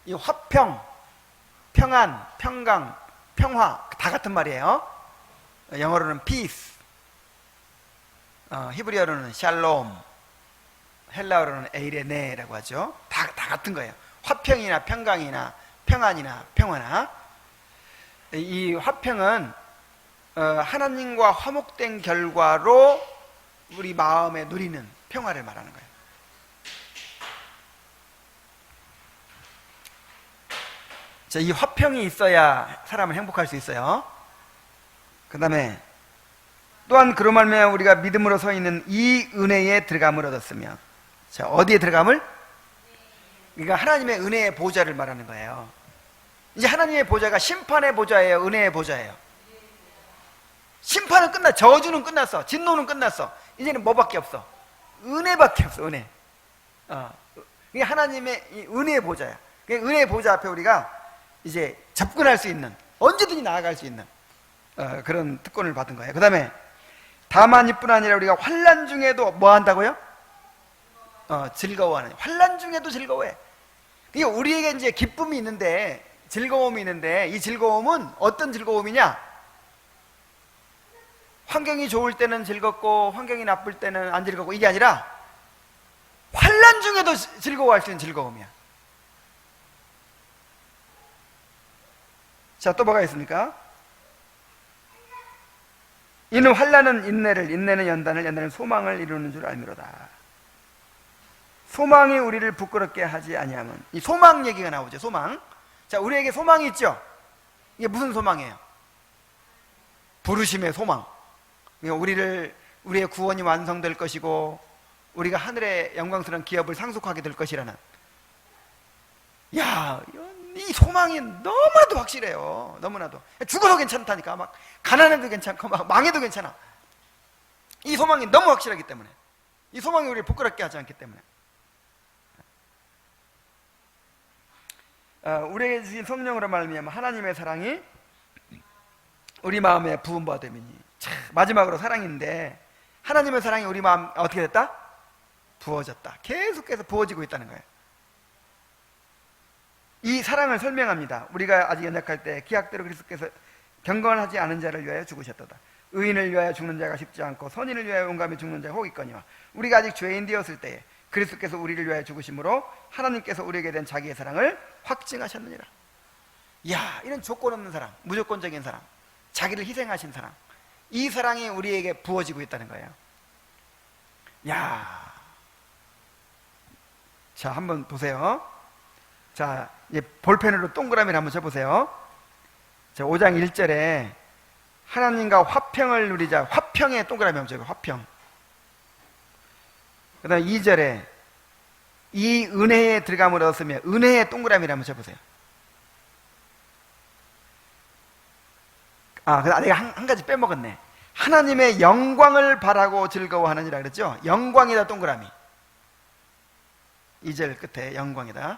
이 화평, 평안, 평강, 평화 다 같은 말이에요. 영어로는 peace, 히브리어로는 샬롬, 헬라어로는 에이레네라고 하죠. 다 같은 거예요. 화평이나 평강이나 평안이나 평화나. 이 화평은 하나님과 화목된 결과로 우리 마음에 누리는 평화를 말하는 거예요. 자, 이 화평이 있어야 사람은 행복할 수 있어요. 그 다음에 또한 그로 말미암아 우리가 믿음으로 서 있는 이 은혜에 들어감을 얻었으며. 자, 어디에 들어감을? 그러니까 하나님의 은혜의 보좌를 말하는 거예요. 이제 하나님의 보좌가 심판의 보좌예요, 은혜의 보좌예요? 심판은 끝났어. 저주는 끝났어. 진노는 끝났어. 이제는 뭐밖에 없어? 은혜밖에 없어. 은혜. 이게 하나님의 이 은혜의 보좌야. 은혜의 보좌 앞에 우리가 이제 접근할 수 있는, 언제든지 나아갈 수 있는 그런 특권을 받은 거예요. 그 다음에 다만 이뿐 아니라 우리가 환난 중에도 뭐 한다고요? 즐거워하는. 환난 중에도 즐거워해. 이게 우리에게 이제 기쁨이 있는데, 즐거움이 있는데, 이 즐거움은 어떤 즐거움이냐? 환경이 좋을 때는 즐겁고 환경이 나쁠 때는 안 즐겁고, 이게 아니라 환난 중에도 즐거워할 수 있는 즐거움이야. 자, 또 뭐가 있습니까? 이는 환난은 인내를, 인내는 연단을, 연단은 소망을 이루는 줄 알미로다. 소망이 우리를 부끄럽게 하지 아니하면. 이 소망 얘기가 나오죠. 소망. 자, 우리에게 소망이 있죠. 이게 무슨 소망이에요? 부르심의 소망. 우리의 구원이 완성될 것이고 우리가 하늘의 영광스러운 기업을 상속하게 될 것이라는. 야, 이 소망이 너무나도 확실해요. 너무나도. 죽어도 괜찮다니까. 막 가난해도 괜찮고 막 망해도 괜찮아. 이 소망이 너무 확실하기 때문에. 이 소망이 우리를 부끄럽게 하지 않기 때문에. 우리에게 주신 성령으로 말미암아 하나님의 사랑이 우리 마음에 부음받음이니. 마지막으로 사랑인데, 하나님의 사랑이 우리 마음 어떻게 됐다? 부어졌다. 계속해서 부어지고 있다는 거예요. 이 사랑을 설명합니다. 우리가 아직 연약할 때 기약대로 그리스도께서 경건하지 않은 자를 위하여 죽으셨도다. 의인을 위하여 죽는 자가 쉽지 않고 선인을 위하여 온감히 죽는 자가 혹 있거니와 우리가 아직 죄인 되었을 때에 그리스도께서 우리를 위하여 죽으심으로 하나님께서 우리에게 된 자기의 사랑을 확증하셨느니라. 이야, 이런 조건 없는 사랑, 무조건적인 사랑, 자기를 희생하신 사랑, 이 사랑이 우리에게 부어지고 있다는 거예요. 야, 자, 한번 보세요. 자, 이제 볼펜으로 동그라미를 한번 쳐보세요. 자, 5장 1절에 하나님과 화평을 누리자. 화평에 동그라미 한번 쳐요. 화평. 그 다음에 2절에 이 은혜에 들어감을 얻었으며, 은혜의 동그라미를 한번 쳐보세요. 내가 한 가지 빼먹었네. 하나님의 영광을 바라고 즐거워하느니라 그랬죠? 영광이다 동그라미. 2절 끝에 영광이다.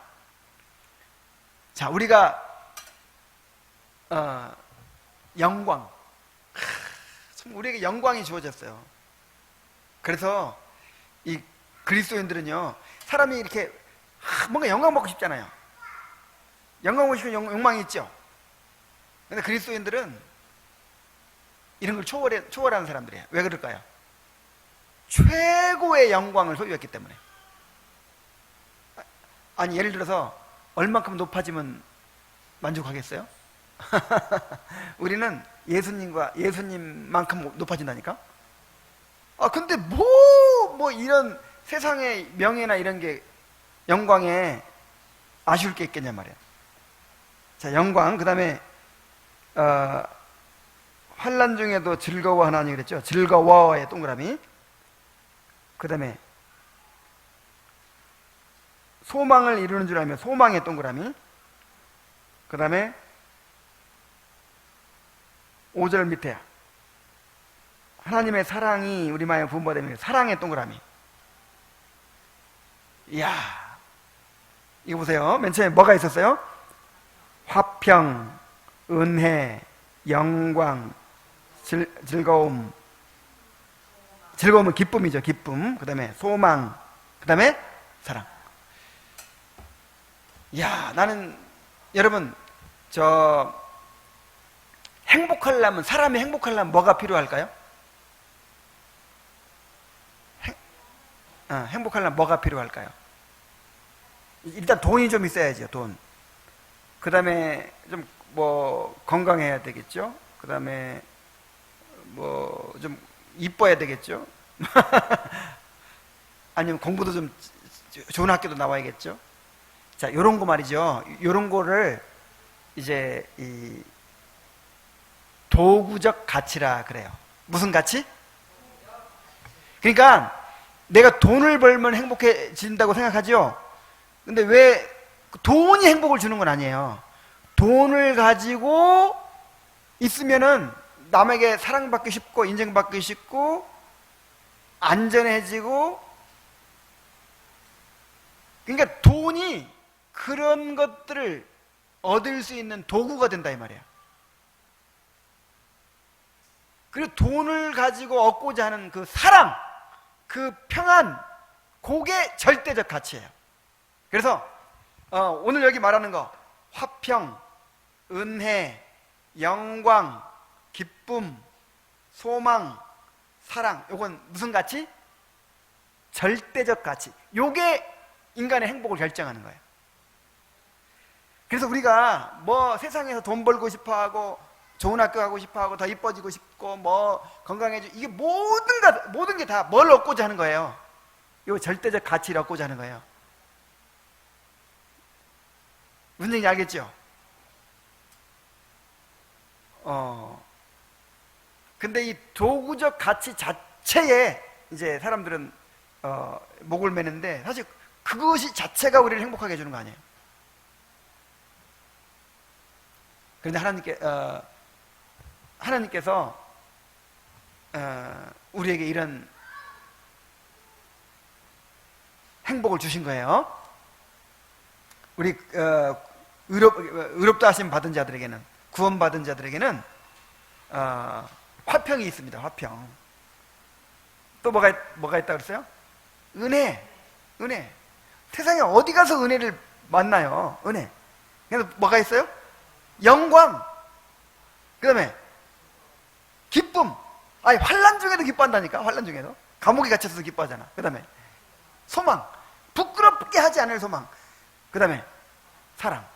자, 우리가 영광, 우리에게 영광이 주어졌어요. 그래서 이 그리스도인들은요, 사람이 이렇게 뭔가 영광 받고 싶잖아요. 영광 받고 싶은 욕망이 있죠. 근데 그리스도인들은 이런 걸 초월하는 사람들이에요. 왜 그럴까요? 최고의 영광을 소유했기 때문에. 아니, 예를 들어서 얼만큼 높아지면 만족하겠어요? 우리는 예수님만큼 높아진다니까? 근데 뭐 이런 세상의 명예나 이런 게 영광에 아쉬울 게 있겠냐 말이야. 자, 영광. 그 다음에 환난 중에도 즐거워하나니 그랬죠. 즐거워의 동그라미. 그 다음에 소망을 이루는 줄 알면 소망의 동그라미. 그 다음에 5절 밑에 하나님의 사랑이 우리 마음에 부음받으면 사랑의 동그라미. 이야, 이거 보세요. 맨 처음에 뭐가 있었어요? 화평, 은혜, 영광, 즐거움. 즐거움은 기쁨이죠. 기쁨. 그 다음에 소망. 그 다음에 사랑. 이야, 나는 여러분 행복하려면, 사람이 행복하려면 뭐가 필요할까요? 행복하려면 뭐가 필요할까요? 일단 돈이 좀 있어야죠. 돈. 그 다음에 좀 건강해야 되겠죠. 그 다음에 좀 이뻐야 되겠죠. 아니면 공부도 좀 좋은 학교도 나와야겠죠. 자, 요런 거 말이죠. 요런 거를 이제 이 도구적 가치라 그래요. 무슨 가치? 그러니까 내가 돈을 벌면 행복해진다고 생각하죠. 근데 왜 돈이 행복을 주는 건 아니에요. 돈을 가지고 있으면은 남에게 사랑받기 쉽고 인정받기 쉽고 안전해지고, 그러니까 돈이 그런 것들을 얻을 수 있는 도구가 된다 이 말이야. 그리고 돈을 가지고 얻고자 하는 그 사랑, 그 평안, 그게 절대적 가치예요. 그래서 오늘 여기 말하는 거 화평, 은혜, 영광, 기쁨, 소망, 사랑, 요건 무슨 가치? 절대적 가치. 요게 인간의 행복을 결정하는 거예요. 그래서 우리가 세상에서 돈 벌고 싶어하고 좋은 학교 가고 싶어하고 더 이뻐지고 싶고 건강해지고, 이게 모든 게 다 뭘 얻고자 하는 거예요? 요 절대적 가치를 얻고자 하는 거예요. 무슨 얘기인지 알겠죠? 근데 이 도구적 가치 자체에 이제 사람들은 목을 매는데, 사실 그것이 자체가 우리를 행복하게 해주는 거 아니에요. 그런데 하나님께서 우리에게 이런 행복을 주신 거예요. 우리 의롭다 하심 받은 자들에게는, 구원받은 자들에게는 화평이 있습니다. 화평. 또 뭐가 있다 그랬어요? 은혜. 세상에 어디 가서 은혜를 만나요? 은혜. 그래서 뭐가 있어요? 영광. 그 다음에 기쁨. 환난 중에도 기뻐한다니까. 환난 중에도 감옥에 갇혀서 기뻐하잖아. 그 다음에 소망. 부끄럽게 하지 않을 소망. 그 다음에 사랑.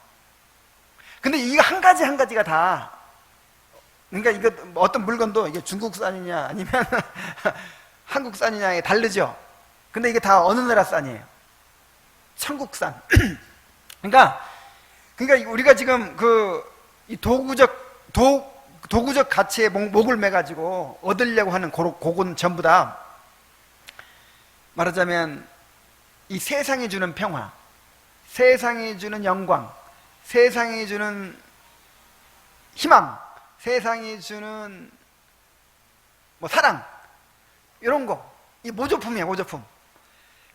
근데 이거 한 가지가 다, 그러니까 이거 어떤 물건도 이게 중국산이냐 아니면 한국산이냐에 다르죠. 근데 이게 다 어느 나라 쌀이에요? 천국산. 그러니까 우리가 지금 이 도구적 가치에 목을 매가지고 얻으려고 하는 그건 전부 다 말하자면 이 세상이 주는 평화, 세상이 주는 영광, 세상이 주는 희망, 세상이 주는 사랑, 이런 거, 이 모조품이야, 모조품.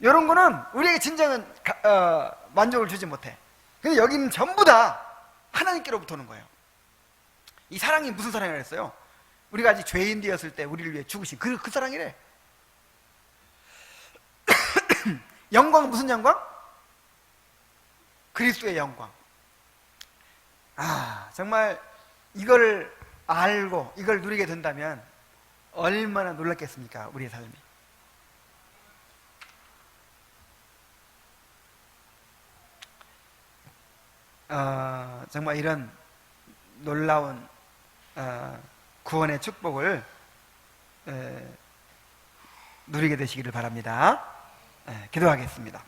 이런 거는 우리에게 진정한 만족을 주지 못해. 근데 여기는 전부 다 하나님께로부터 오는 거예요. 이 사랑이 무슨 사랑이라 했어요? 우리가 아직 죄인 되었을 때 우리를 위해 죽으신 그 사랑이래. 영광은 무슨 영광? 그리스도의 영광. 정말 이걸 알고 이걸 누리게 된다면 얼마나 놀랍겠습니까? 우리의 삶이. 정말 이런 놀라운 구원의 축복을 누리게 되시기를 바랍니다. 기도하겠습니다.